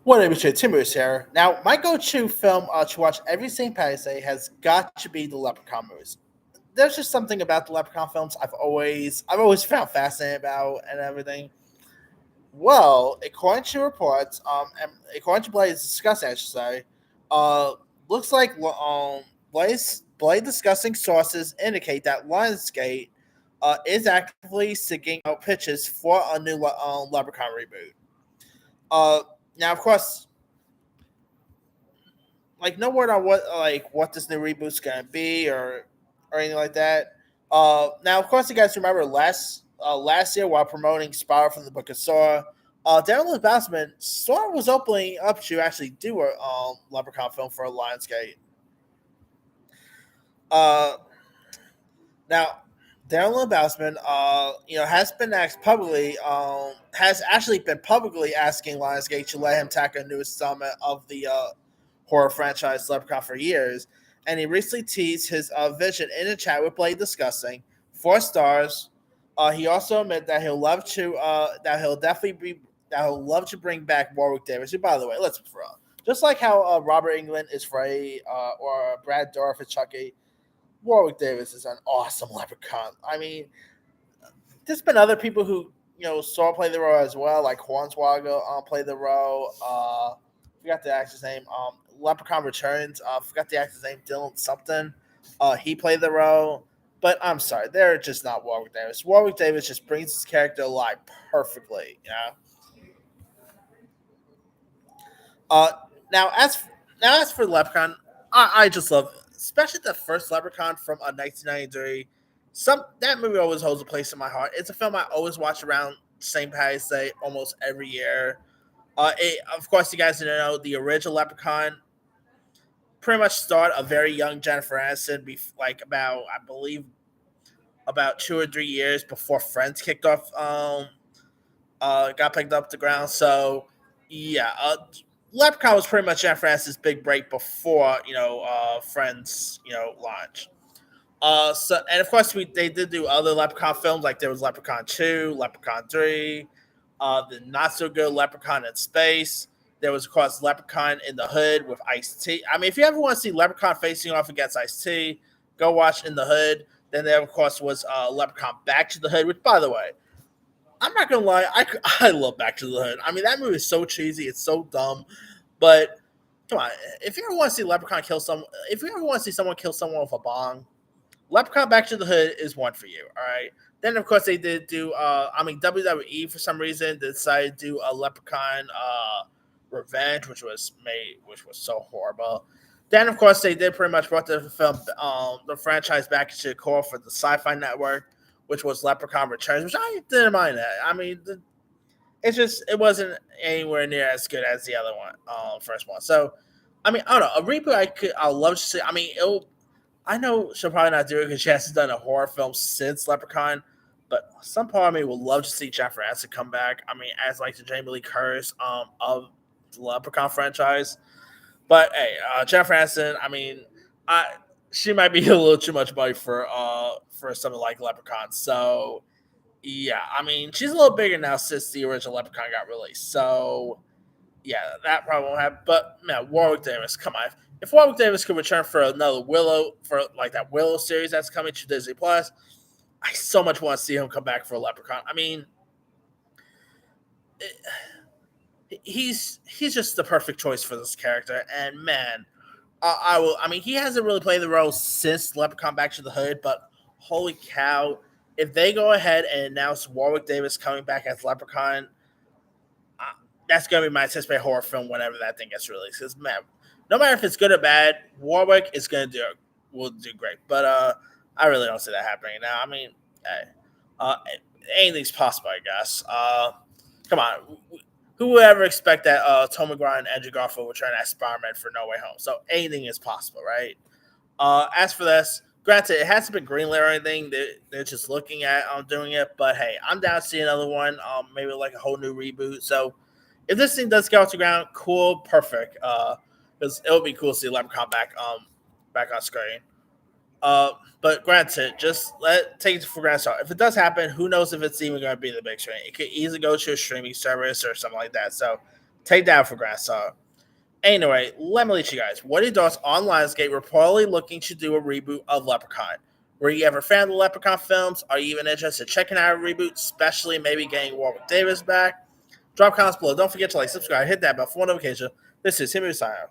What I Mr. Timbers here. Now, my go-to film to watch every St. Patty's Day has got to be the Leprechaun movies. There's just something about the Leprechaun films I've always found fascinating about and everything. Well, according to reports, and according to Blade's discussing, I should say, uh, looks like Blade discussing sources indicate that Lionsgate is actively seeking out pitches for a new Leprechaun reboot. Uh, Now, of course, no word on what this new reboot's gonna be or anything like that. Now, of course, you guys remember last year while promoting Spiral from the Book of Sora, Darren Lynn Sora was opening up to actually do a Leprechaun film for Lionsgate. Uh, Now, Darren Lynn has been asked publicly, has actually been publicly asking Lionsgate to let him tackle a new installment of the horror franchise Leprechaun for years, and he recently teased his vision in a chat with Blade discussing 4 stars. He also admitted that he'll definitely be that he'll love to bring back Warwick Davis. Who, by the way, let's be real, just like how Robert England is Freddy or Brad Dourif is Chucky, Warwick Davis is an awesome Leprechaun. I mean, there's been other people who saw play the role as well, like Hornswoggle played the role. Forgot the actor's name. Leprechaun Returns. Forgot the actor's name. Dylan something. He played the role. But I'm sorry, they're just not Warwick Davis. Warwick Davis just brings his character alive perfectly. Uh, now as for Leprechaun, I just love, especially the first Leprechaun from 1993. That movie always holds a place in my heart. It's a film I always watch around St. Patty's Day almost every year. Of course, you guys know the original Leprechaun pretty much starred a very young Jennifer Aniston, like about I believe about 2 or 3 years before Friends kicked off. Got picked up the ground. So yeah, Leprechaun was pretty much Jennifer Aniston's big break before Friends launch. So and of course they did do other Leprechaun films, like there was Leprechaun 2, Leprechaun 3, the not so good Leprechaun in Space. There was of course Leprechaun in the Hood with Ice T. I mean, if you ever want to see Leprechaun facing off against Ice T, go watch In the Hood. Then there of course was Leprechaun Back to the Hood, which by the way, I'm not gonna lie, I love Back to the Hood. I mean, that movie is so cheesy, it's so dumb, but come on, if you ever want to see if you ever want to see someone kill someone with a bong, Leprechaun Back to the Hood is one for you. All right. Then of course they did do. WWE for some reason decided to do a Leprechaun Revenge, which was so horrible. Then of course they did pretty much brought the film, the franchise back into the core for the Sci-Fi Network, which was Leprechaun Returns, which I didn't mind that. I mean, it wasn't anywhere near as good as the other one, first one. So, I mean, I don't know, a reboot. I'd love to see. I mean, I know she'll probably not do it because she hasn't done a horror film since Leprechaun, but some part of me would love to see Jennifer Aniston come back. I mean, as like the Jamie Lee Curtis of the Leprechaun franchise. But hey, Jennifer Aniston, I mean, I she might be a little too much money for something like Leprechaun. So yeah, I mean, she's a little bigger now since the original Leprechaun got released. So yeah, that probably won't happen. But man, Warwick Davis, come on. If Warwick Davis could return for another Willow, for like that Willow series that's coming to Disney Plus, I so much want to see him come back for a Leprechaun. I mean, he's just the perfect choice for this character. And man, I will. I mean, he hasn't really played the role since Leprechaun Back to the Hood, but holy cow, if they go ahead and announce Warwick Davis coming back as Leprechaun, uh, that's gonna be my anticipated horror film whenever that thing gets released. Because man, no matter if it's good or bad, Warwick is gonna do will do great. But I really don't see that happening now. I mean, hey, uh, anything's possible, I guess. Come on, who would ever expect that Tom McGraw and Andrew Garfield would try to experiment for No Way Home? So anything is possible, right? As for this, granted, it hasn't been greenlit or anything. They're just looking at doing it. But hey, I'm down to see another one. Maybe like a whole new reboot. So if this thing does get off the ground, cool, perfect. Because it would be cool to see Leprechaun back on screen. But granted, just take it for granted. If it does happen, who knows if it's even going to be the big screen? It could easily go to a streaming service or something like that. So Take that for granted. Anyway, let me let you guys. What are your thoughts on Lionsgate reportedly looking to do a reboot of Leprechaun? Were you ever a fan of the Leprechaun films? Are you even interested in checking out a reboot, especially maybe getting Warwick Davis back? Drop comments below. Don't forget to like, subscribe, hit that bell for notification. This is Timmy Sayo.